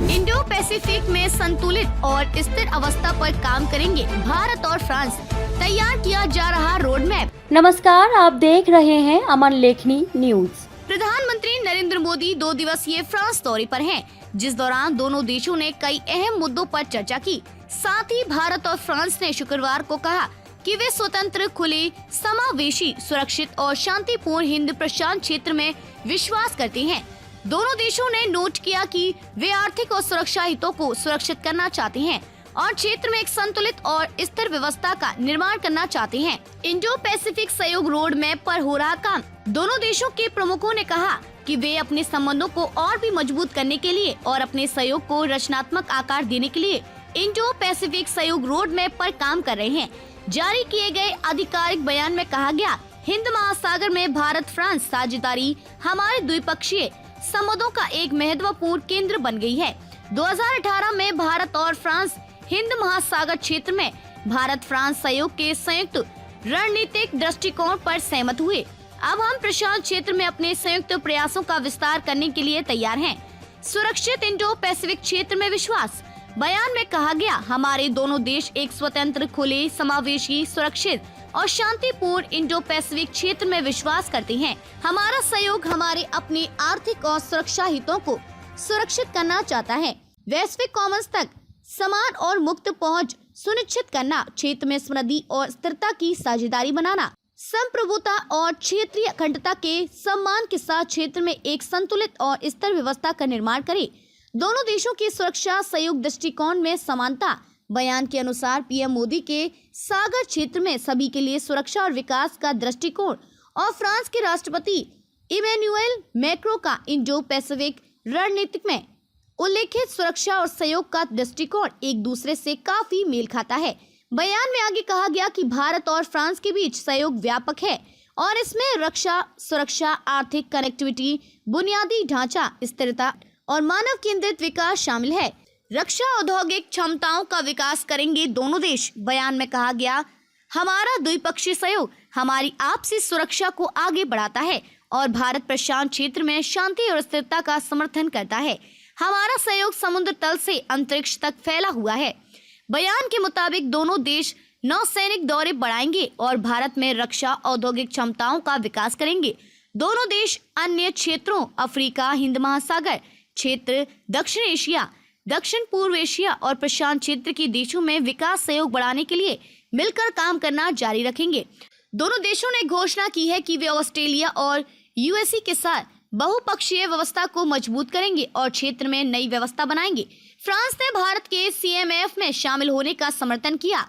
Indo Pacific में संतुलित और स्थिर अवस्था पर काम करेंगे भारत और फ्रांस, तैयार किया जा रहा रोड मैप। नमस्कार, आप देख रहे हैं अमन लेखनी न्यूज। प्रधानमंत्री नरेंद्र मोदी 2 दिवसीय फ्रांस दौरे पर हैं, जिस दौरान दोनों देशों ने कई अहम मुद्दों पर चर्चा की। साथ ही भारत और फ्रांस ने शुक्रवार को कहा कि वे स्वतंत्र, खुले, समावेशी, सुरक्षित और शांतिपूर्ण हिंद प्रशांत क्षेत्र में विश्वास करते हैं। दोनों देशों ने नोट किया कि वे आर्थिक और सुरक्षा हितों को सुरक्षित करना चाहते हैं और क्षेत्र में एक संतुलित और स्थिर व्यवस्था का निर्माण करना चाहते हैं। इंडो पैसिफिक सहयोग रोड मैप पर हो रहा काम। दोनों देशों के प्रमुखों ने कहा कि वे अपने संबंधों को और भी मजबूत करने के लिए और अपने सहयोग को रचनात्मक आकार देने के लिए इंडो पैसिफिक सहयोग रोड मैप पर काम कर रहे हैं। जारी किए गए आधिकारिक बयान में कहा गया, हिंद महासागर में भारत फ्रांस साझेदारी हमारे द्विपक्षीय संबंधों का एक महत्वपूर्ण केंद्र बन गई है। 2018 में भारत और फ्रांस हिंद महासागर क्षेत्र में भारत फ्रांस सहयोग के संयुक्त रणनीतिक दृष्टिकोण पर सहमत हुए। अब हम प्रशांत क्षेत्र में अपने संयुक्त प्रयासों का विस्तार करने के लिए तैयार हैं। सुरक्षित इंडो पैसिफिक क्षेत्र में विश्वास। बयान में कहा गया, हमारे दोनों देश एक स्वतंत्र, खुले, समावेशी, सुरक्षित और शांतिपूर्ण इंडो पैसिफिक क्षेत्र में विश्वास करते हैं। हमारा सहयोग हमारे अपने आर्थिक और सुरक्षा हितों को सुरक्षित करना चाहता है। वैश्विक कॉमर्स तक समान और मुक्त पहुंच सुनिश्चित करना, क्षेत्र में समृद्धि और स्थिरता की साझेदारी बनाना, संप्रभुता और क्षेत्रीय अखंडता के सम्मान के साथ क्षेत्र में एक संतुलित और स्थिर व्यवस्था का निर्माण करें। दोनों देशों की सुरक्षा सहयोग दृष्टिकोण में समानता। बयान के अनुसार पीएम मोदी के सागर क्षेत्र में सभी के लिए सुरक्षा और विकास का दृष्टिकोण और फ्रांस के राष्ट्रपति इमैनुएल मैक्रों का इंडो पैसिफिक रणनीति में उल्लेखित सुरक्षा और सहयोग का दृष्टिकोण एक दूसरे से काफी मेल खाता है। बयान में आगे कहा गया कि भारत और फ्रांस के बीच सहयोग व्यापक है और इसमें रक्षा, सुरक्षा, आर्थिक कनेक्टिविटी, बुनियादी ढांचा, स्थिरता और मानव केंद्रित विकास शामिल है। रक्षा औद्योगिक क्षमताओं का विकास करेंगे दोनों देश। बयान में कहा गया, हमारा द्विपक्षीय सहयोग हमारी आपसी सुरक्षा को आगे बढ़ाता है और भारत प्रशांत क्षेत्र में शांति और स्थिरता का समर्थन करता है। हमारा सहयोग समुद्र तल से अंतरिक्ष तक फैला हुआ है। बयान के मुताबिक दोनों देश नौसैनिक दौरे बढ़ाएंगे और भारत में रक्षा औद्योगिक क्षमताओं का विकास करेंगे। दोनों देश अन्य क्षेत्रों, अफ्रीका, हिंद महासागर क्षेत्र, दक्षिण एशिया, दक्षिण पूर्व एशिया और प्रशांत क्षेत्र के देशों में विकास सहयोग बढ़ाने के लिए मिलकर काम करना जारी रखेंगे। दोनों देशों ने घोषणा की है कि वे ऑस्ट्रेलिया और यूएसए के साथ बहुपक्षीय व्यवस्था को मजबूत करेंगे और क्षेत्र में नई व्यवस्था बनाएंगे। फ्रांस ने भारत के सीएमएफ में शामिल होने का समर्थन किया।